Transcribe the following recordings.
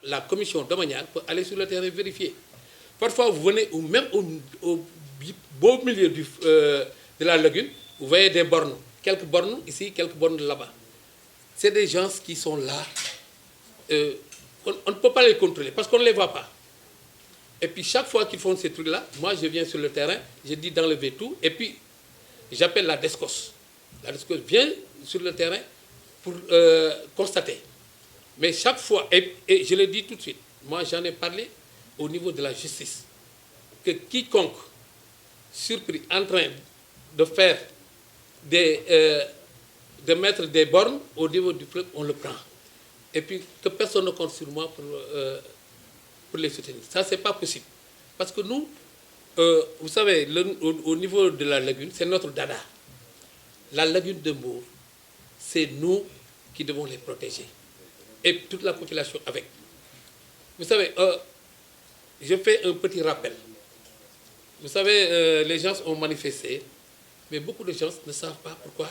La commission domaniale peut aller sur le terrain vérifier. Parfois, vous venez même au beau milieu de la lagune, vous voyez des bornes. Quelques bornes ici, quelques bornes là-bas. C'est des gens qui sont là. On ne peut pas les contrôler parce qu'on ne les voit pas. Et puis chaque fois qu'ils font ces trucs-là, moi je viens sur le terrain, je dis d'enlever tout, et puis j'appelle la DESCOS. La DESCOS vient sur le terrain pour constater. Mais chaque fois, et je le dis tout de suite, moi j'en ai parlé au niveau de la justice, que quiconque surpris en train de faire de mettre des bornes au niveau du fleuve, on le prend. Et puis que personne ne compte sur moi pour les soutenir. Ça, c'est pas possible. Parce que nous, vous savez, au niveau de la lagune, c'est notre dada. La lagune de Mbour, c'est nous qui devons les protéger. Et toute la population avec. Vous savez, je fais un petit rappel. Vous savez, les gens ont manifesté, mais beaucoup de gens ne savent pas pourquoi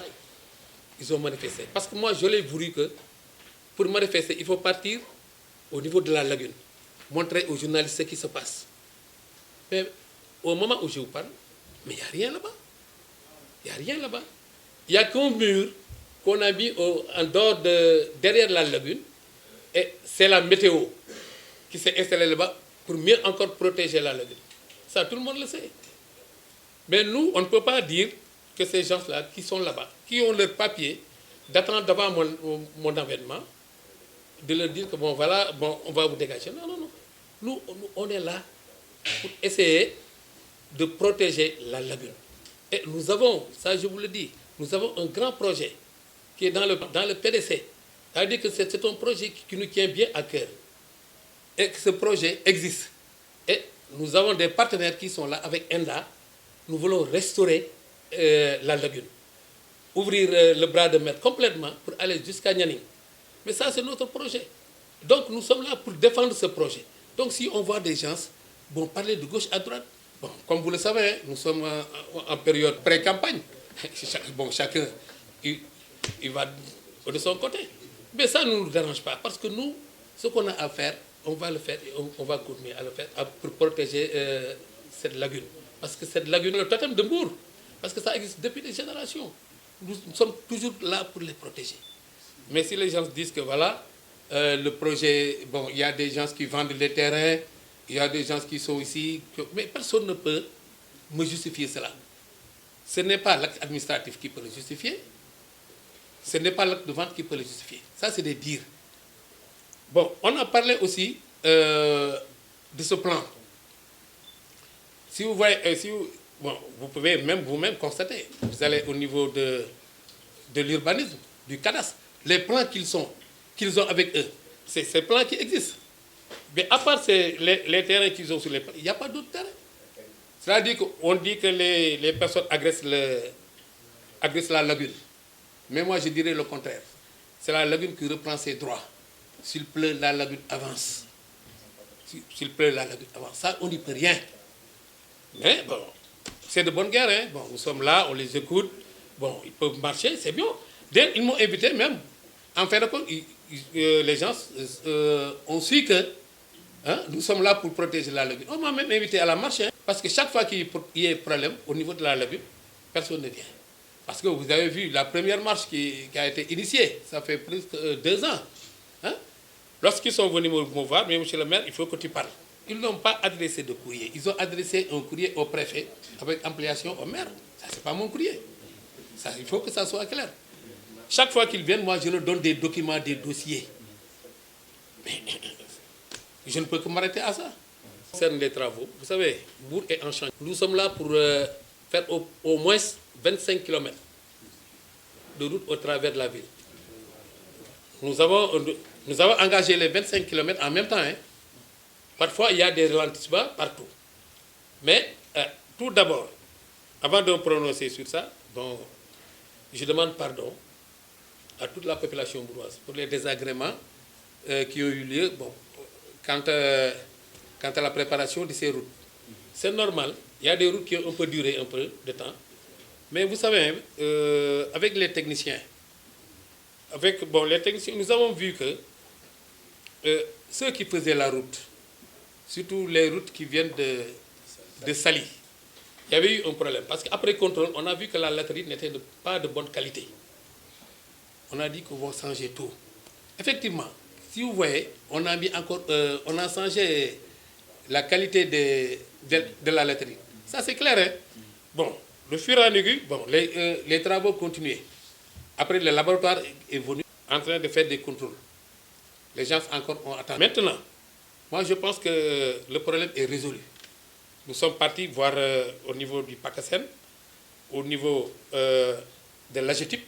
ils ont manifesté. Parce que moi, je l'ai voulu que, pour manifester, il faut partir au niveau de la lagune, montrer aux journalistes ce qui se passe. Mais au moment où je vous parle, mais il n'y a rien là-bas. Il n'y a rien là-bas. Il n'y a qu'un mur qu'on a mis en dehors derrière la lagune, et c'est la météo qui s'est installée là-bas pour mieux encore protéger la lagune. Ça, tout le monde le sait. Mais nous, on ne peut pas dire que ces gens-là qui sont là-bas, qui ont leur papier, d'attendre devant mon avènement, de leur dire que bon, voilà, bon, on va vous dégager. Non, non, non. Nous, on est là pour essayer de protéger la lagune. Et nous avons, ça je vous le dis, nous avons un grand projet qui est dans le PDC. C'est-à-dire que c'est un projet qui nous tient bien à cœur. Et que ce projet existe. Et nous avons des partenaires qui sont là avec ENDA. Nous voulons restaurer la lagune. Ouvrir le bras de mer complètement pour aller jusqu'à Nianing. Mais ça, c'est notre projet. Donc, nous sommes là pour défendre ce projet. Donc, si on voit des gens, bon, parler de gauche à droite, bon, comme vous le savez, nous sommes en période pré-campagne. Bon, chacun, il va de son côté. Mais ça ne nous dérange pas, parce que nous, ce qu'on a à faire, on va le faire et on va continuer à le faire pour protéger cette lagune. Parce que cette lagune est le totem de Mbour. Parce que ça existe depuis des générations. Nous sommes toujours là pour les protéger. Mais si les gens disent que voilà, le projet, bon, il y a des gens qui vendent les terrains, il y a des gens qui sont ici, mais personne ne peut me justifier cela. Ce n'est pas l'acte administratif qui peut le justifier, ce n'est pas l'acte de vente qui peut le justifier. Ça, c'est des dires. Bon, on a parlé aussi de ce plan. Si vous voyez, bon, vous pouvez même vous-même constater, vous allez au niveau de l'urbanisme, du cadastre, les plans qu'ils ont avec eux, c'est ces plans qui existent. Mais à part les terrains qu'ils ont sur les plans, il n'y a pas d'autres terrains. C'est-à-dire qu'on dit que les personnes agressent la lagune. Mais moi, je dirais le contraire. C'est la lagune qui reprend ses droits. S'il pleut, la lagune avance. S'il pleut, la lagune avance. Ça, on n'y peut rien. Mais bon, c'est de bonne guerre. Hein? Bon, nous sommes là, on les écoute. Bon, ils peuvent marcher, c'est bien. D'ailleurs, ils m'ont invité même. En fin de compte, les gens ont su que nous sommes là pour protéger la lagune. On m'a même invité à la marche. Hein? Parce que chaque fois qu'il y a un problème au niveau de la lagune, personne ne vient. Parce que vous avez vu la première marche qui a été initiée, ça fait plus de 2 ans. Hein? Lorsqu'ils sont venus me voir, mais monsieur le maire, il faut que tu parles. Ils n'ont pas adressé de courrier. Ils ont adressé un courrier au préfet avec ampliation au maire. Ça, ce n'est pas mon courrier. Ça, il faut que ça soit clair. Chaque fois qu'ils viennent, moi, je leur donne des documents, des dossiers. Mais je ne peux que m'arrêter à ça. Concernant les travaux, vous savez, Mbour est en chantier. Nous sommes là pour faire au moins 25 km de route au travers de la ville. Nous avons engagé les 25 km en même temps. Hein. Parfois, il y a des ralentissements partout. Mais tout d'abord, avant de me prononcer sur ça, bon, je demande pardon à toute la population bourgeoise pour les désagréments qui ont eu lieu bon, quant à la préparation de ces routes. C'est normal, il y a des routes qui ont un peu duré un peu de temps. Mais vous savez, avec les techniciens, nous avons vu que ceux qui faisaient la route, surtout les routes qui viennent de Saly, il y avait eu un problème. Parce qu'après contrôle, on a vu que la latérite n'était pas de bonne qualité. On a dit qu'on va changer tout. Effectivement, si vous voyez, on a mis encore, on a changé la qualité de la latérite. Ça c'est clair, hein? Bon, le fur et à mesure, bon, les travaux continuaient. Après, le laboratoire est venu en train de faire des contrôles. Les gens encore ont attendu. Maintenant, moi je pense que le problème est résolu. Nous sommes partis voir au niveau du PACASEN, au niveau de l'AGETIP.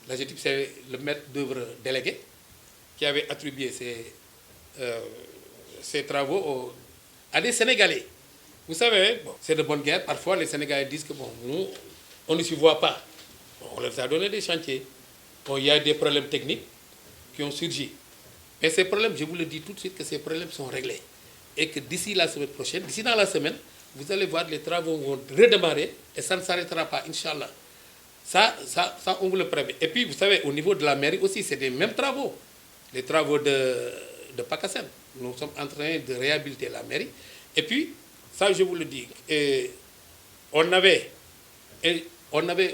L'AGETIP, c'est le maître d'œuvre délégué qui avait attribué ces travaux à des Sénégalais. Vous savez, bon, c'est de bonne guerre. Parfois, les Sénégalais disent que bon, nous, on ne s'y voit pas. Bon, on leur a donné des chantiers. Bon, il y a des problèmes techniques qui ont surgi. Mais ces problèmes, je vous le dis tout de suite, que ces problèmes sont réglés. Et que d'ici la semaine prochaine, d'ici dans la semaine, vous allez voir, les travaux vont redémarrer et ça ne s'arrêtera pas, Inch'Allah. Ça, on vous le prémet. Et puis, vous savez, au niveau de la mairie aussi, c'est les mêmes travaux. Les travaux de PACASEN. Nous sommes en train de réhabiliter la mairie. Et puis, ça, je vous le dis, on avait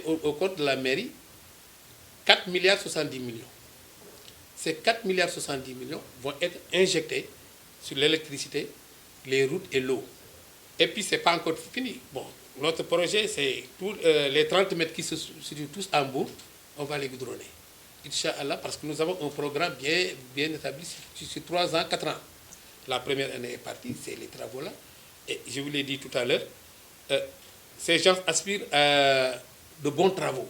au compte de la mairie 4 milliards 70 millions. Ces 4 milliards 70 millions vont être injectés sur l'électricité, les routes et l'eau. Et puis, ce n'est pas encore fini. Bon, notre projet, c'est tous les 30 mètres qui se situent tous en bout, on va les goudronner. Inch'Allah, parce que nous avons un programme bien établi sur 3 ans, 4 ans. La première année est partie, c'est les travaux-là. Et je vous l'ai dit tout à l'heure, ces gens aspirent à de bons travaux.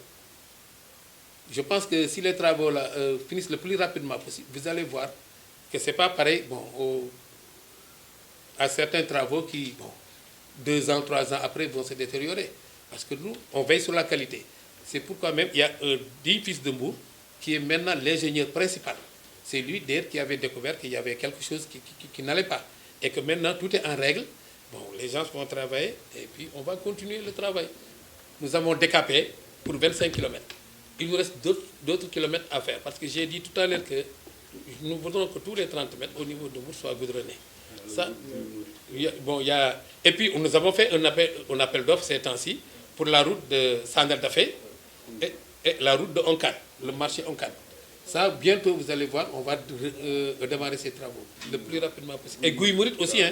Je pense que si les travaux-là finissent le plus rapidement possible, vous allez voir que ce n'est pas pareil à certains travaux qui, 2 ans, 3 ans après, vont se détériorer. Parce que nous, on veille sur la qualité. C'est pourquoi même il y a un digne fils de Mbour qui est maintenant l'ingénieur principal. C'est lui, d'ailleurs, qui avait découvert qu'il y avait quelque chose qui n'allait pas. Et que maintenant, tout est en règle. Bon, les gens vont travailler et puis on va continuer le travail. Nous avons décapé pour 25 km. Il nous reste d'autres kilomètres à faire. Parce que j'ai dit tout à l'heure que nous voudrons que tous les 30 mètres au niveau de Mbour soient goudronnés. Ça, et puis nous avons fait un appel d'offres ces temps-ci pour la route de Sandal Dafé et la route de Onkan, le marché Onkan. Ça, bientôt, vous allez voir, on va démarrer ces travaux le plus rapidement possible. Et Guy aussi, hein,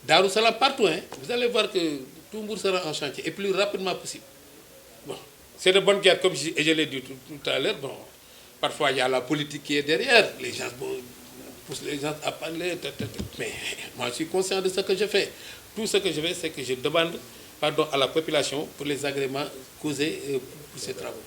Darussalam partout, hein, vous allez voir que tout Mbour sera en chantier et plus rapidement possible. Bon, c'est de bonne guerre, comme je l'ai dit tout à l'heure. Bon, parfois, il y a la politique qui est derrière. Les gens poussent les gens à parler. Mais moi, je suis conscient de ce que je fais. Tout ce que je fais, c'est que je demande pardon à la population pour les agréments causés pour ces travaux.